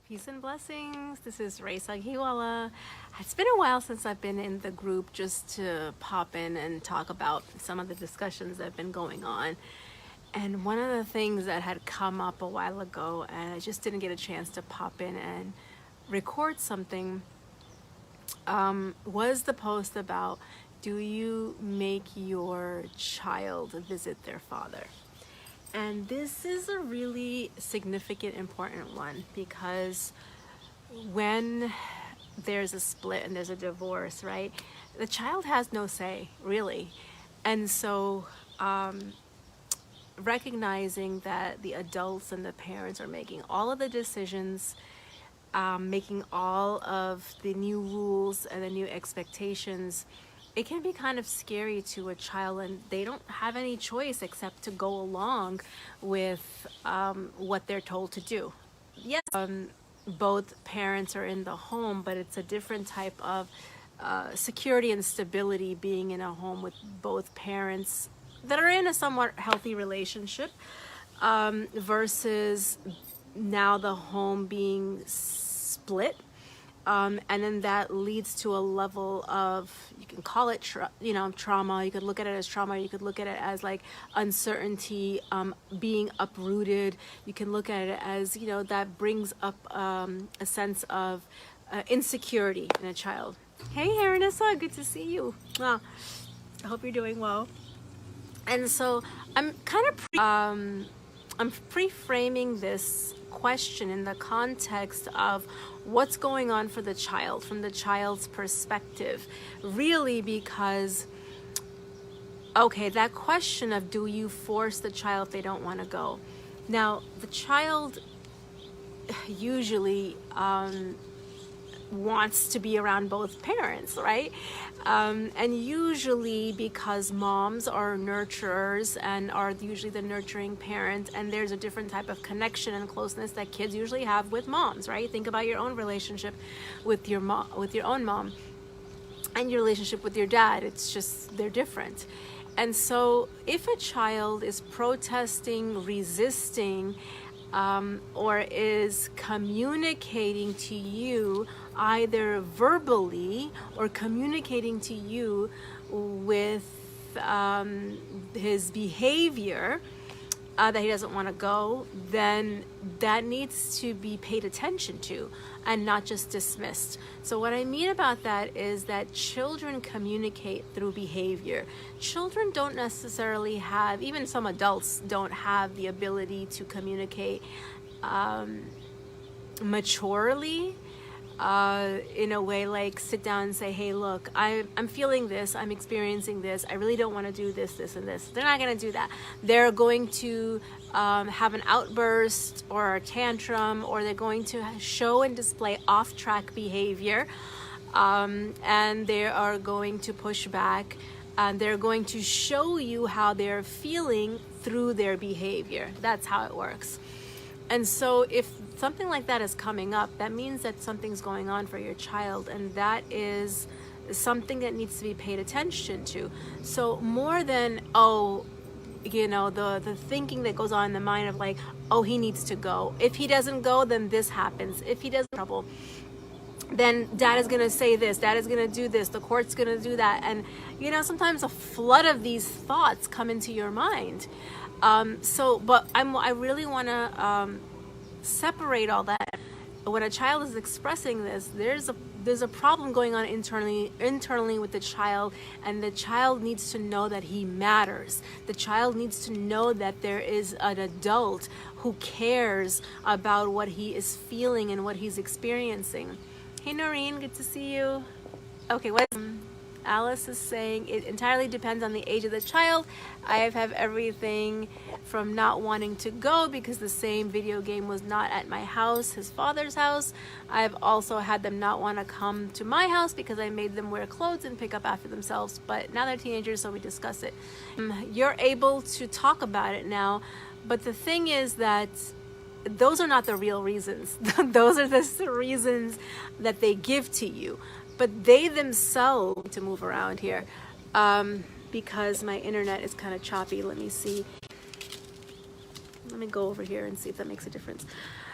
Peace and blessings. This is Rayesa Gheewala. It's been a while since I've been in the group just to pop in and talk about some of the discussions that have been going on. And one of the things that had come up a while ago, and I just didn't get a chance to pop in and record something, was the post about, do you make your child visit their father? And this is a really significant, important one, because when there's a split and there's a divorce, right, the child has no say, really. And so recognizing that the adults and the parents are making all of the decisions, making all of the new rules and the new expectations, it can be kind of scary to a child, and they don't have any choice except to go along with what they're told to do. Yes, both parents are in the home, but it's a different type of security and stability being in a home with both parents that are in a somewhat healthy relationship versus now the home being split. And then that leads to a level of, you can call it trauma. You could look at it as trauma. You could look at it as like uncertainty, being uprooted. You can look at it as, that brings up a sense of insecurity in a child. Hey, Rayesa, good to see you. I hope you're doing well. And so I'm kind of I'm pre-framing this question in the context of what's going on for the child, from the child's perspective, really, because, okay, that question of, do you force the child if they don't want to go? Now, the child usually wants to be around both parents, right? And usually because moms are nurturers and are usually the nurturing parent, and there's a different type of connection and closeness that kids usually have with moms, right? Think about your own relationship with your mom, with your own mom, and your relationship with your dad. It's just, they're different. And so if a child is protesting, resisting, or is communicating to you either verbally or communicating to you with his behavior that he doesn't want to go, then that needs to be paid attention to and not just dismissed. So what I mean about that is that children communicate through behavior. Children don't necessarily have, even some adults don't have the ability to communicate maturely, in a way like sit down and say, hey, look, I'm feeling this, I'm experiencing this, I really don't want to do this, this, and this. They're not going to do that. They're going to have an outburst or a tantrum, or they're going to show and display off-track behavior, and they are going to push back, and they're going to show you how they're feeling through their behavior. That's how it works. And so if something like that is coming up, that means that something's going on for your child, and that is something that needs to be paid attention to. So more than, the thinking that goes on in the mind of like, oh, he needs to go. If he doesn't go, then this happens. If he doesn't trouble, then dad is going to say this, dad is going to do this, the court's going to do that. And, sometimes a flood of these thoughts come into your mind. But I really want to separate all that. When a child is expressing this, there's a problem going on internally with the child, and the child needs to know that he matters. The child needs to know that there is an adult who cares about what he is feeling and what he's experiencing. Hey Noreen, good to see you. Okay, Alice is saying it entirely depends on the age of the child. I have everything from not wanting to go because the same video game was not at my house, his father's house. I've also had them not want to come to my house because I made them wear clothes and pick up after themselves. But now they're teenagers, so we discuss it. You're able to talk about it now, but the thing is that those are not the real reasons. Those are the reasons that they give to you. But they themselves to move around here because my internet is kind of choppy. Let me see. Let me go over here and see if that makes a difference.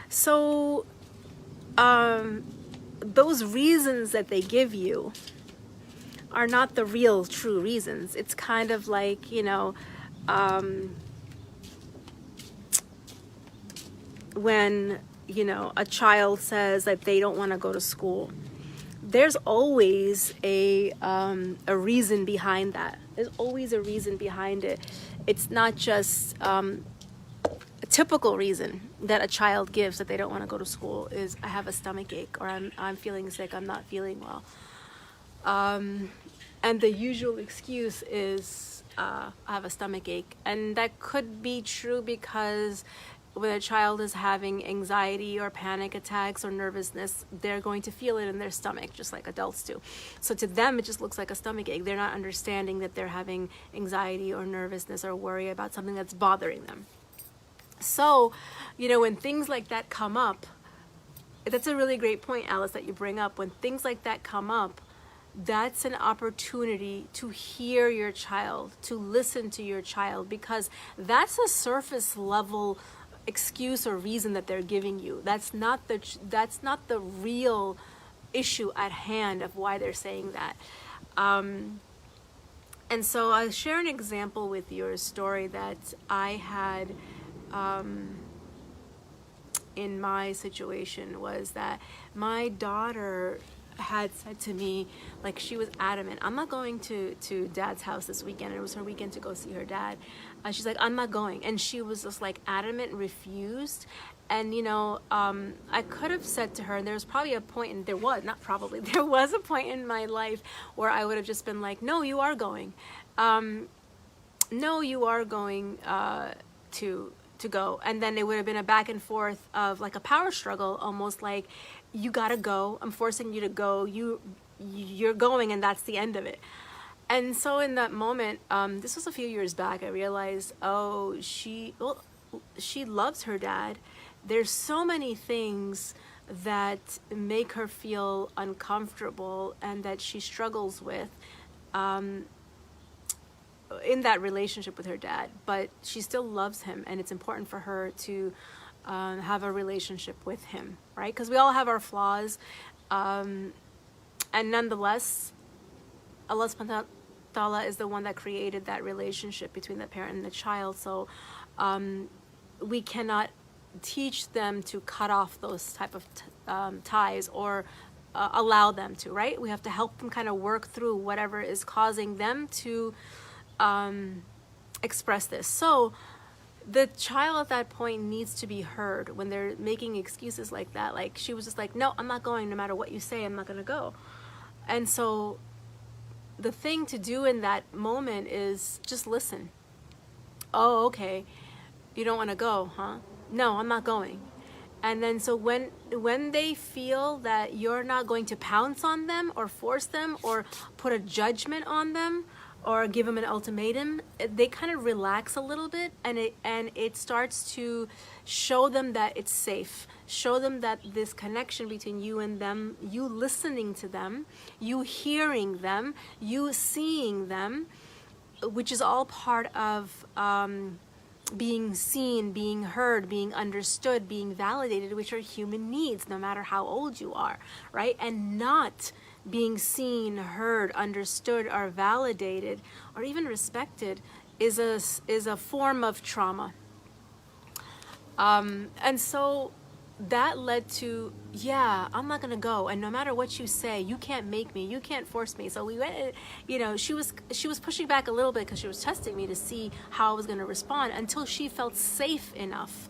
So those reasons that they give you are not the real true reasons. It's kind of like, when, a child says that they don't want to go to school, there's always a reason behind that. There's always a reason behind it. It's not just a typical reason that a child gives that they don't want to go to school is, I have a stomach ache, or I'm feeling sick, I'm not feeling well. And the usual excuse is, I have a stomach ache. And that could be true because when a child is having anxiety or panic attacks or nervousness, they're going to feel it in their stomach, just like adults do. So to them, it just looks like a stomach ache. They're not understanding that they're having anxiety or nervousness or worry about something that's bothering them. So, when things like that come up, that's a really great point, Alice, that you bring up. When things like that come up, that's an opportunity to hear your child, to listen to your child, because that's a surface level excuse or reason that they're giving you. That's not the real issue at hand of why they're saying that. And so I'll share an example with your story that I had in my situation. Was that my daughter had said to me, like, she was adamant, I'm not going to Dad's house this weekend. It was her weekend to go see her dad. She's like, I'm not going. And she was just like adamant, refused. And I could have said to her, and there was probably a point, there was a point in my life where I would have just been like, no, you are going. No, you are going to go. And then it would have been a back and forth of like a power struggle, almost like, you gotta go, I'm forcing you to go, you're going, and that's the end of it. And so in that moment, this was a few years back, I realized, she loves her dad. There's so many things that make her feel uncomfortable and that she struggles with in that relationship with her dad, but she still loves him, and it's important for her to have a relationship with him, right? Because we all have our flaws, and nonetheless, Allah subhanahu wa ta'ala is the one that created that relationship between the parent and the child. So we cannot teach them to cut off those type of ties or allow them to, right? We have to help them kind of work through whatever is causing them to express this. So the child at that point needs to be heard when they're making excuses like that. Like, she was just like, no, I'm not going. No matter what you say, I'm not going to go. And so the thing to do in that moment is just listen. Oh, okay. You don't want to go, huh? No, I'm not going. And then so when they feel that you're not going to pounce on them or force them or put a judgment on them or give them an ultimatum, they kind of relax a little bit, and it starts to show them that it's safe. Show them that this connection between you and them, you listening to them, you hearing them, you seeing them, which is all part of being seen, being heard, being understood, being validated, which are human needs, no matter how old you are, right? And not being seen, heard, understood, or validated, or even respected is a form of trauma. And so that led to, yeah, I'm not gonna go, and no matter what you say, you can't make me, you can't force me. So we went, she was pushing back a little bit because she was testing me to see how I was gonna respond until she felt safe enough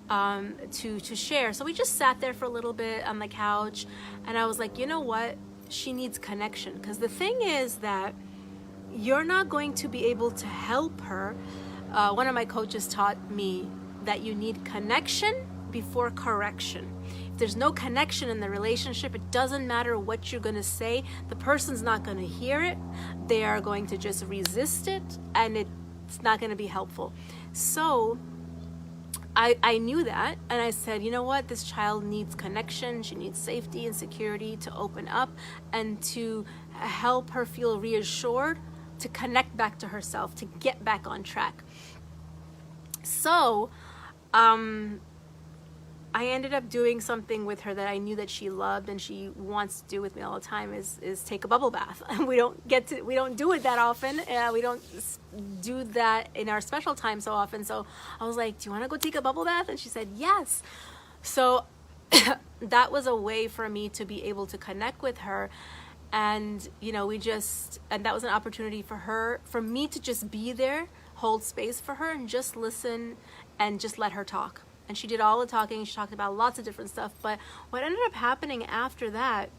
to share. So we just sat there for a little bit on the couch, and I was like, you know what? She needs connection, because the thing is that you're not going to be able to help her. One of my coaches taught me that you need connection before correction. If there's no connection in the relationship, it doesn't matter what you're going to say. The person's not going to hear it. They are going to just resist it, and it's not going to be helpful. So I knew that, and I said, you know what? This child needs connection. She needs safety and security to open up and to help her feel reassured, to connect back to herself, to get back on track. So I I ended up doing something with her that I knew that she loved and she wants to do with me all the time, is take a bubble bath. We don't do it that often. We don't do that in our special time so often. So I was like, do you want to go take a bubble bath? And she said, yes. So that was a way for me to be able to connect with her. And, you know, and that was an opportunity for me to just be there, hold space for her and just listen and just let her talk. And she did all the talking. She talked about lots of different stuff. But what ended up happening after that,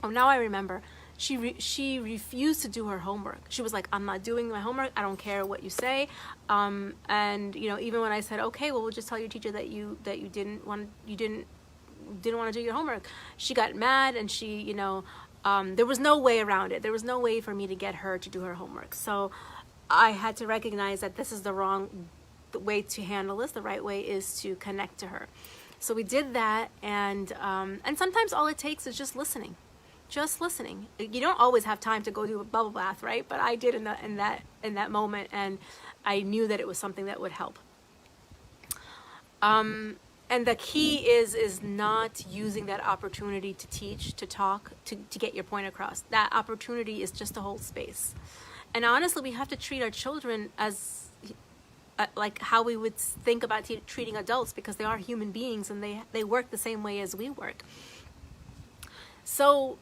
oh, now I remember, she refused to do her homework. She was like, I'm not doing my homework. I don't care what you say. And, you know, even when I said, okay, well, we'll just tell your teacher that you didn't want to do your homework, she got mad, and she, you know, there was no way around it. There was no way for me to get her to do her homework. So I had to recognize that this is the wrong way to handle this. The right way is to connect to her. So we did that, and sometimes all it takes is just listening. Just listening. You don't always have time to go do a bubble bath, right? But I did in that moment, and I knew that it was something that would help. And the key is not using that opportunity to teach, to talk, to get your point across. That opportunity is just to hold space. And honestly, we have to treat our children as like how we would think about treating adults, because they are human beings and they work the same way as we work. So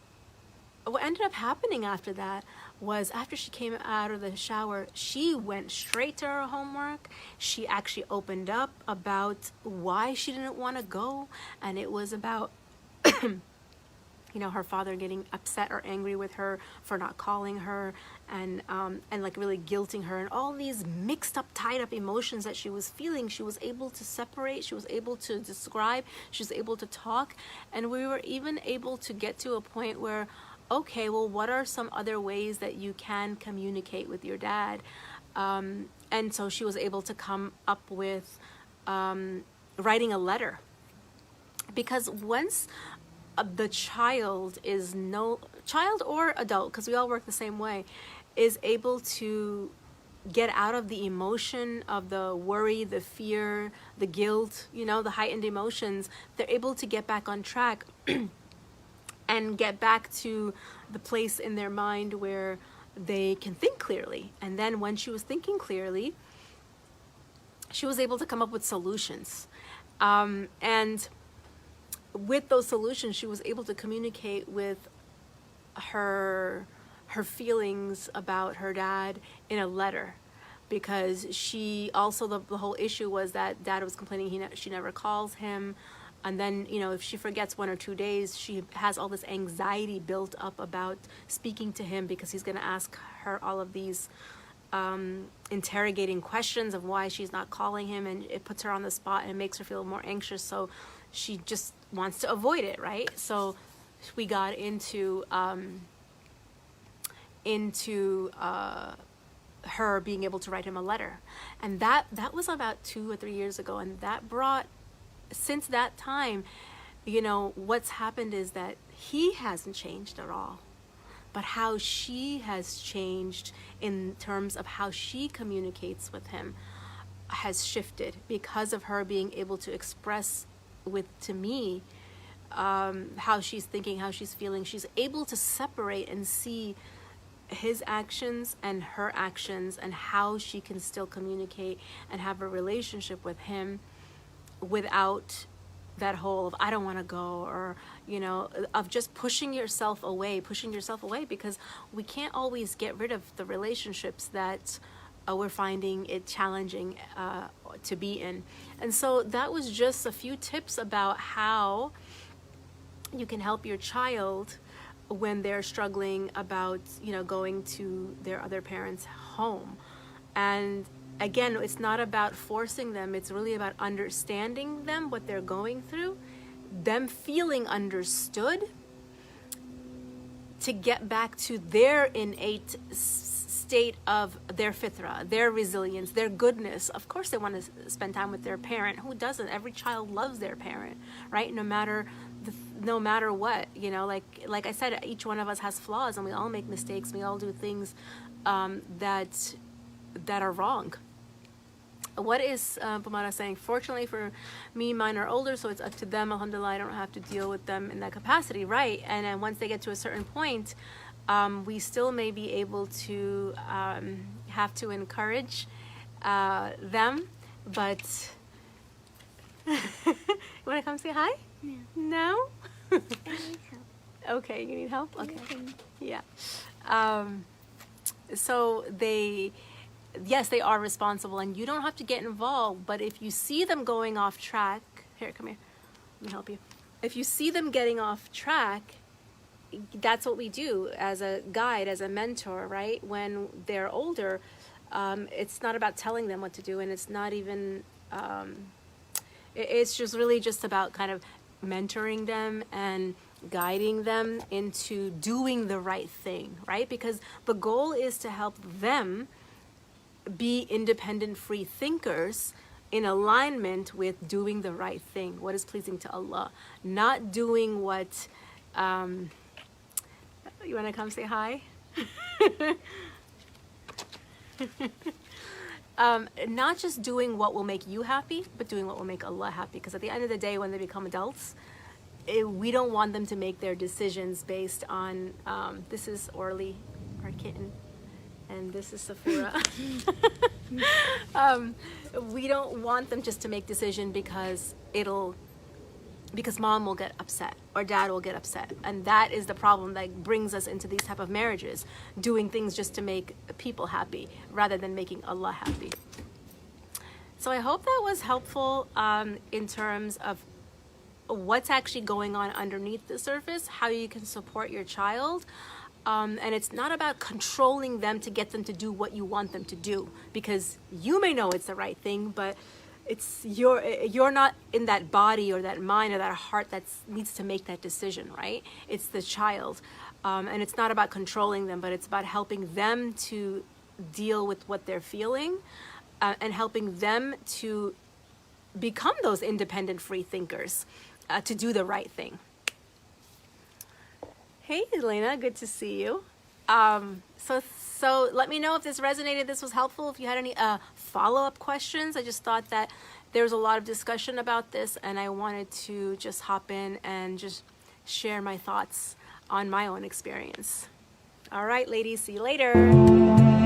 what ended up happening after that was, after she came out of the shower, she went straight to her homework. She actually opened up about why she didn't want to go, and it was about you know, her father getting upset or angry with her for not calling her, and like really guilting her, and all these mixed up, tied up emotions that she was feeling. She was able to separate, she was able to describe, she was able to talk, and we were even able to get to a point where, okay, well, what are some other ways that you can communicate with your dad? And so she was able to come up with writing a letter, because once the child or adult, because we all work the same way, is able to get out of the emotion of the worry, the fear, the guilt, you know, the heightened emotions, they're able to get back on track and get back to the place in their mind where they can think clearly. And then when she was thinking clearly, she was able to come up with solutions. And with those solutions, she was able to communicate with her feelings about her dad in a letter, because she also, the whole issue was that dad was complaining she never calls him, and then, you know, if she forgets 1 or 2 days, she has all this anxiety built up about speaking to him, because he's going to ask her all of these interrogating questions of why she's not calling him, and it puts her on the spot and it makes her feel more anxious, so she just wants to avoid it, right? So we got into her being able to write him a letter, and that was about 2 or 3 years ago, and that brought, since that time, you know, what's happened is that he hasn't changed at all, but how she has changed in terms of how she communicates with him has shifted, because of her being able to express to me how she's thinking, how she's feeling. She's able to separate and see his actions and her actions, and how she can still communicate and have a relationship with him without that whole of I don't want to go, or, you know, of just pushing yourself away, because we can't always get rid of the relationships that we're finding it challenging to be in. And so that was just a few tips about how you can help your child when they're struggling about, you know, going to their other parents' home. And again, it's not about forcing them, it's really about understanding them, what they're going through, them feeling understood, to get back to their innate state of their fitra, their resilience, their goodness. Of course they want to spend time with their parent. Who doesn't? Every child loves their parent, right? No matter what, you know, like I said, each one of us has flaws, and we all make mistakes. We all do things that are wrong. What is Pamara saying? Fortunately for me, mine are older, so it's up to them. Alhamdulillah, I don't have to deal with them in that capacity, right? And then once they get to a certain point, we still may be able to have to encourage them, but you want to come say hi? No? I need help. Okay, you need help? Okay. Anything. Yeah. So yes, they are responsible, and you don't have to get involved, but if you see them going off track, here, come here, let me help you. If you see them getting off track, that's what we do as a guide, as a mentor, right? When they're older, it's not about telling them what to do, and it's not even, it's just really just about kind of mentoring them and guiding them into doing the right thing, right? Because the goal is to help them be independent, free thinkers in alignment with doing the right thing, what is pleasing to Allah, not doing what, you want to come say hi? Not just doing what will make you happy, but doing what will make Allah happy. Because at the end of the day, when they become adults, we don't want them to make their decisions based on, this is Orly, our kitten, and this is Sephora. We don't want them just to make decision because mom will get upset or dad will get upset, and that is the problem that brings us into these type of marriages, doing things just to make people happy rather than making Allah happy. So I hope that was helpful in terms of what's actually going on underneath the surface, how you can support your child. And it's not about controlling them to get them to do what you want them to do, because you may know it's the right thing, but you're not in that body or that mind or that heart that needs to make that decision, right? It's the child. And it's not about controlling them, but it's about helping them to deal with what they're feeling, and helping them to become those independent, free thinkers, to do the right thing. Hey, Elena, good to see you. So let me know if this resonated, this was helpful, if you had any follow-up questions. I just thought that there was a lot of discussion about this, and I wanted to just hop in and just share my thoughts on my own experience. All right, ladies, see you later.